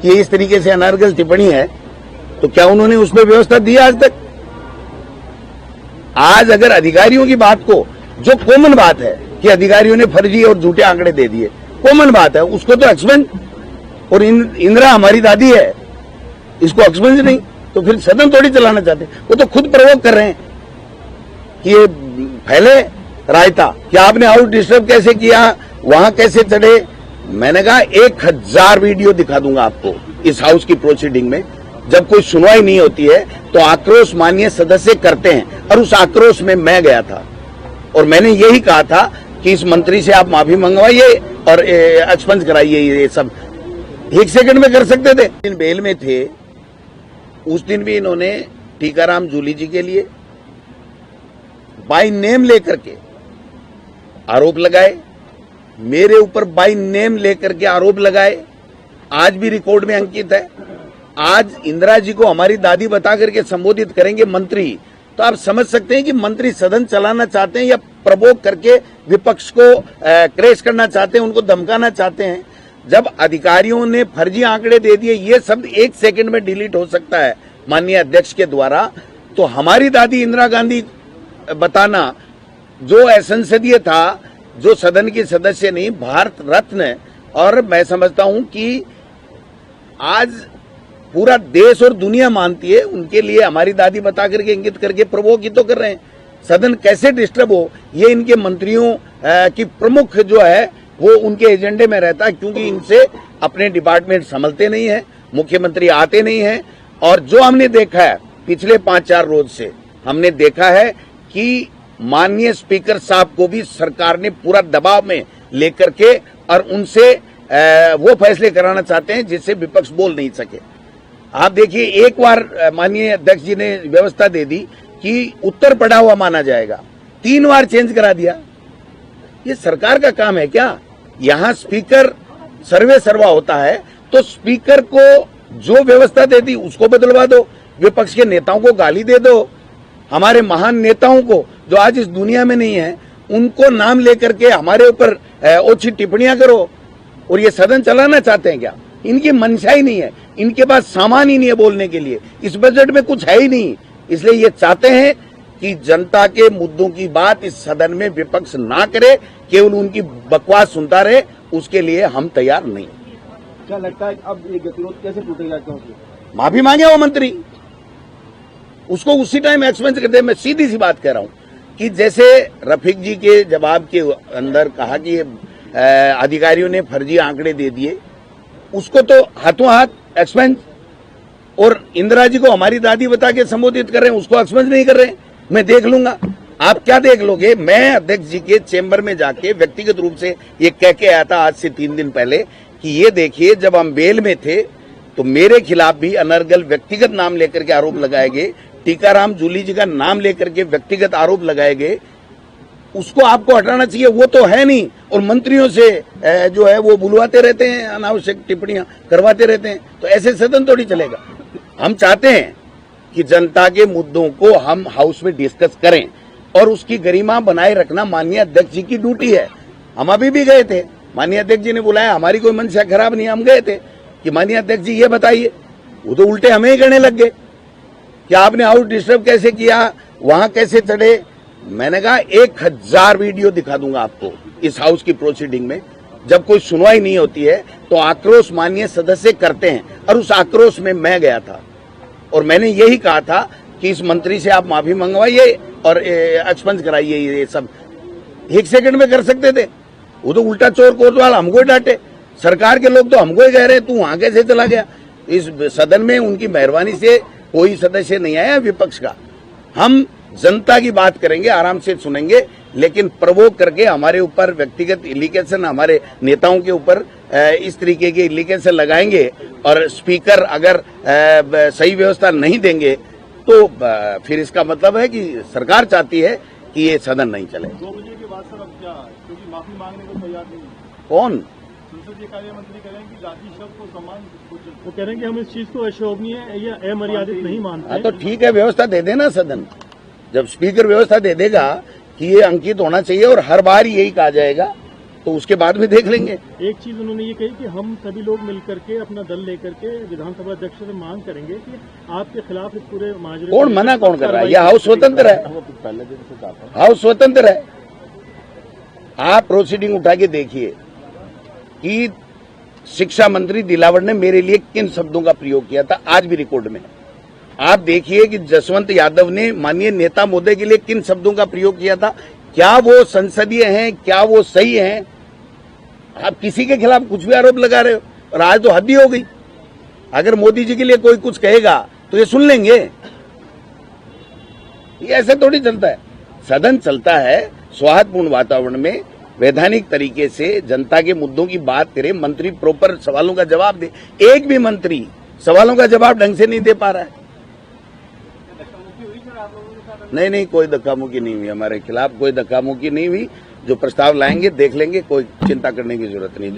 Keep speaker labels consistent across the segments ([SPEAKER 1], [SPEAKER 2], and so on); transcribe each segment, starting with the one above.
[SPEAKER 1] कि इस तरीके से अनर्गल टिप्पणी है, तो क्या उन्होंने उसमें व्यवस्था दी आज तक? आज अगर अधिकारियों की बात को, जो कॉमन बात है कि अधिकारियों ने फर्जी और झूठे आंकड़े दे दिए, कॉमन बात है, उसको तो एक्सपेंड, और इंदिरा हमारी दादी है, इसको एक्सपेंड नहीं, तो फिर सदन थोड़ी चलाना चाहते। वो तो खुद प्रवोक कर रहे हैं कि ये फैले रायता कि आपने हाउस डिस्टर्ब कैसे किया, वहां कैसे चढ़े। मैंने कहा 1000 वीडियो दिखा दूंगा आपको इस हाउस की प्रोसीडिंग में। जब कोई सुनवाई नहीं होती है तो आक्रोश माननीय सदस्य करते हैं, और उस आक्रोश में मैं गया था और मैंने यही कहा था कि इस मंत्री से आप माफी मंगवाइए और एक्सपेंस कराइए। ये सब 1 सेकंड में कर सकते थे। इन बेल में थे, उस दिन भी इन्होंने टीकाराम जूली जी के लिए बाय नेम लेकर के आरोप लगाए, मेरे ऊपर बाय नेम लेकर के आरोप लगाए, आज भी रिकॉर्ड में अंकित है। आज इंदिरा जी को हमारी दादी बता करके संबोधित करेंगे मंत्री, तो आप समझ सकते हैं कि मंत्री सदन चलाना चाहते हैं या प्रवोक करके विपक्ष को क्रैश करना चाहते हैं, उनको धमकाना चाहते हैं। जब अधिकारियों ने फर्जी आंकड़े दे दिए, ये शब्द 1 सेकंड में डिलीट हो सकता है माननीय अध्यक्ष के द्वारा, तो हमारी दादी इंदिरा गांधी बताना जो असंसदीय था, जो सदन की सदस्य नहीं, भारत रत्न। और मैं समझता हूं कि आज पूरा देश और दुनिया मानती है, उनके लिए हमारी दादी बता करके इंगित करके प्रवोक ही तो कर रहे हैं। सदन कैसे डिस्टर्ब हो, ये इनके मंत्रियों की प्रमुख जो है वो उनके एजेंडे में रहता है, क्योंकि इनसे अपने डिपार्टमेंट संभलते नहीं है, मुख्यमंत्री आते नहीं है। और जो हमने देखा है पिछले 5-4 रोज से, हमने देखा है कि माननीय स्पीकर साहब को भी सरकार ने पूरा दबाव में लेकर के और उनसे वो फैसले कराना चाहते हैं जिससे विपक्ष बोल नहीं सके। आप देखिए, एक बार माननीय अध्यक्ष जी ने व्यवस्था दे दी कि उत्तर पढ़ा हुआ माना जाएगा, 3 बार चेंज करा दिया। ये सरकार का काम है क्या? यहाँ स्पीकर सर्वे सर्वा होता है, तो स्पीकर को जो व्यवस्था दे दी उसको बदलवा दो, विपक्ष के नेताओं को गाली दे दो, हमारे महान नेताओं को जो आज इस दुनिया में नहीं है उनको नाम लेकर के हमारे ऊपर ओछी टिप्पणियां करो। और ये सदन चलाना चाहते हैं क्या? इनकी मंशा ही नहीं है, इनके पास सामान ही नहीं है बोलने के लिए, इस बजट में कुछ है ही नहीं। इसलिए ये चाहते हैं कि जनता के मुद्दों की बात इस सदन में विपक्ष ना करे, केवल उनकी बकवास सुनता रहे। उसके लिए हम तैयार नहीं।
[SPEAKER 2] क्या लगता है अब ये गतिरोध कैसे टूटेगा?
[SPEAKER 1] माफी मांगे वो मंत्री, उसको उसी टाइम एक्सपेंस कर दे। मैं सीधी सी बात कह रहा हूं कि जैसे रफीक जी के जवाब के अंदर कहा कि अधिकारियों ने फर्जी आंकड़े दे दिए, उसको तो हाथों हाथ एक्सपेंस, और इंदिरा जी को हमारी दादी बता के संबोधित कर रहे हैं, उसको एक्सपेंस नहीं कर रहे हैं। मैं देख लूंगा। आप क्या देख लोगे? मैं अध्यक्ष जी के चेंबर में जाके व्यक्तिगत रूप से ये कह के आया था आज से 3 दिन पहले कि ये देखिए, जब हम बेल में थे तो मेरे खिलाफ भी अनर्गल व्यक्तिगत नाम लेकर के आरोप लगाए गए, टीकाराम जूली जी का नाम लेकर के व्यक्तिगत आरोप लगाए गए। उसको आपको हटाना चाहिए, वो तो है नहीं। और मंत्रियों से जो है वो बुलवाते रहते हैं, अनावश्यक टिप्पणियां करवाते रहते हैं, तो ऐसे सदन थोड़ी चलेगा। हम चाहते हैं कि जनता के मुद्दों को हम हाउस में डिस्कस करें और उसकी गरिमा बनाए रखना माननीय अध्यक्ष जी की ड्यूटी है। हम अभी भी गए थे, माननीय अध्यक्ष जी ने बुलाया, हमारी कोई मंशा खराब नहीं, हम गए थे कि माननीय अध्यक्ष जी ये बताइए। वो तो उल्टे हमें ही करने लग गए कि आपने हाउस डिस्टर्ब कैसे किया, वहां कैसे चढ़े। मैंने कहा 1000 वीडियो दिखा दूंगा आपको इस हाउस की प्रोसीडिंग में। जब कोई सुनवाई नहीं होती है तो आक्रोश माननीय सदस्य करते हैं, और उस आक्रोश में मैं गया था और मैंने यही कहा था कि इस मंत्री से आप माफी मंगवाइए और एक्सपेंस कराइए। ये सब 1 सेकंड में कर सकते थे। वो तो उल्टा चोर कोतवाल हमको डांटे, सरकार के लोग तो हमको ही कह रहे हैं तू वहां कैसे चला गया। इस सदन में उनकी मेहरबानी से कोई सदस्य नहीं आया विपक्ष का। हम जनता की बात करेंगे, आराम से सुनेंगे, लेकिन प्रवोक करके हमारे ऊपर व्यक्तिगत इलिगेशन, हमारे नेताओं के ऊपर इस तरीके के इलिगेशन लगाएंगे और स्पीकर अगर सही व्यवस्था नहीं देंगे तो फिर इसका मतलब है कि सरकार चाहती है कि ये सदन नहीं चले।
[SPEAKER 2] 2 बजे के बाद सर अब क्या, क्योंकि माफी मांगने को तैयार नहीं।
[SPEAKER 1] कौन?
[SPEAKER 2] संसदीय कार्य मंत्री कह रहे हैं कि जाति शब्द को सम्मान, वो कह रहे हैं कि हम इस चीज को अशोभनीय या अमर्यादित नहीं मानते।
[SPEAKER 1] तो ठीक है, व्यवस्था दे देना सदन। जब स्पीकर व्यवस्था दे देगा कि ये अंकित होना चाहिए और हर बार यही कहा जाएगा तो उसके बाद में देख लेंगे।
[SPEAKER 2] एक चीज उन्होंने ये कही कि हम सभी लोग मिलकर के अपना दल लेकर के विधानसभा अध्यक्ष से मांग करेंगे कि आपके खिलाफ इस पूरे माजरे
[SPEAKER 1] कौन मना कौन कर रहा है? यह हाउस स्वतंत्र है, हाउस स्वतंत्र है। आप प्रोसीडिंग उठा के देखिए कि शिक्षा मंत्री दिलावर ने मेरे लिए किन शब्दों का प्रयोग किया था, आज भी रिकॉर्ड में। आप देखिए कि जसवंत यादव ने माननीय नेता महोदय के लिए किन शब्दों का प्रयोग किया था। क्या वो संसदीय हैं, क्या वो सही हैं? आप किसी के खिलाफ कुछ भी आरोप लगा रहे हो, और आज तो हद ही हो गई। अगर मोदी जी के लिए कोई कुछ कहेगा तो ये सुन लेंगे। ये ऐसे थोड़ी चलता है। सदन चलता है सौहार्दपूर्ण वातावरण में, वैधानिक तरीके से जनता के मुद्दों की बात करे, मंत्री प्रॉपर सवालों का जवाब दे। एक भी मंत्री सवालों का जवाब ढंग से नहीं दे पा रहा है। नहीं, कोई धक्का मुक्की नहीं हुई, हमारे खिलाफ कोई धक्का मुक्की नहीं हुई। जो प्रस्ताव लाएंगे देख लेंगे, कोई चिंता करने की जरूरत नहीं।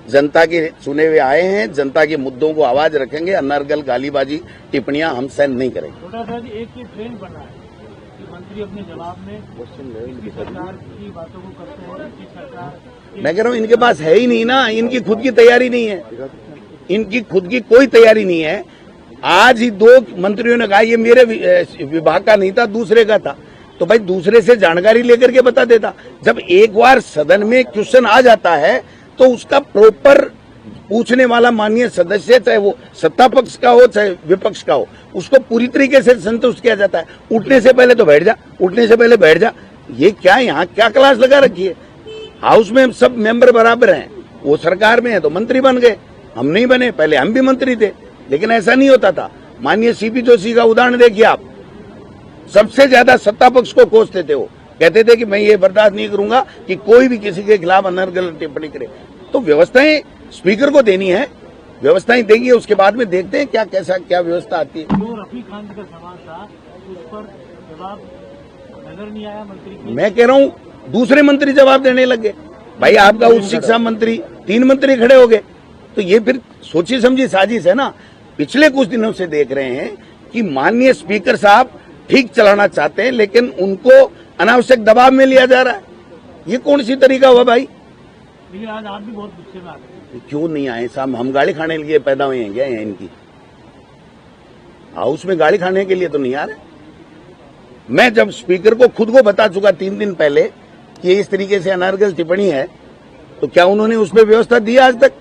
[SPEAKER 1] जनता के चुने हुए आए हैं, जनता के मुद्दों को आवाज रखेंगे। अनर्गल गालीबाजी टिप्पणियां हम सहन नहीं करेंगे।
[SPEAKER 2] छोटा सा एक ये ट्रेंड बना है कि मंत्री अपने जवाब में सरकार की बातों को करते हैं कि सरकार, मैं
[SPEAKER 1] कह रहा हूं इनके पास है ही नहीं ना, इनकी खुद की तैयारी नहीं है, इनकी खुद की कोई तैयारी नहीं है। आज ही 2 मंत्रियों ने कहा ये मेरे विभाग का नहीं था, दूसरे का था। तो भाई दूसरे से जानकारी लेकर के बता देता। जब एक बार सदन में क्वेश्चन आ जाता है तो उसका प्रॉपर पूछने वाला माननीय सदस्य, चाहे वो सत्ता पक्ष का हो चाहे विपक्ष का हो, उसको पूरी तरीके से संतुष्ट किया जाता है। उठने से पहले तो बैठ जा, उठने से पहले बैठ जा। ये क्या यहाँ क्या क्लास लगा रखी है? हाउस में सब मेंबर बराबर हैं। वो सरकार में है तो मंत्री बन गए, हम नहीं बने। पहले हम भी मंत्री थे, लेकिन ऐसा नहीं होता था। माननीय सीपी जोशी का उदाहरण देखिए आप, सबसे ज्यादा सत्ता पक्ष को कोसते थे। वो कहते थे कि मैं ये बर्दाश्त नहीं करूंगा कि कोई भी किसी के खिलाफ अनर्गल टिप्पणी करे। तो व्यवस्थाएं स्पीकर को देनी है, व्यवस्थाएं देंगे, उसके बाद में देखते हैं क्या व्यवस्था आती है।
[SPEAKER 2] जो रफी खान का सवाल था उस पर जवाब नजर नहीं आया मंत्री की।
[SPEAKER 1] मैं कह रहा हूं दूसरे मंत्री जवाब देने लगे। भाई आपका उच्च शिक्षा मंत्री, 3 मंत्री खड़े हो गए। तो ये फिर सोची समझी साजिश है ना। पिछले कुछ दिनों से देख रहे हैं कि माननीय स्पीकर साहब ठीक चलाना चाहते हैं, लेकिन उनको अनावश्यक दबाव में लिया जा रहा है। ये कौन सी तरीका हुआ भाई?
[SPEAKER 2] लेकिन आज आप भी बहुत गुस्से में आ गए।
[SPEAKER 1] क्यों नहीं आए साहब? हम गाड़ी खाने के लिए पैदा हुए हैं क्या? इनकी हाउस में गाड़ी खाने के लिए तो नहीं आ रहे। मैं जब स्पीकर को खुद को बता चुका 3 दिन पहले कि इस तरीके से अनर्गल टिप्पणी है, तो क्या उन्होंने उस पर व्यवस्था दी आज तक?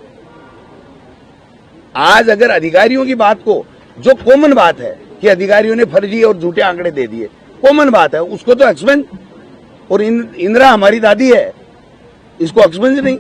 [SPEAKER 1] आज अगर अधिकारियों की बात को, जो कॉमन बात है कि अधिकारियों ने फर्जी और झूठे आंकड़े दे दिए, कॉमन बात है, उसको तो एक्सपेंस, और इंदिरा हमारी दादी है, इसको एक्सपेंस नहीं।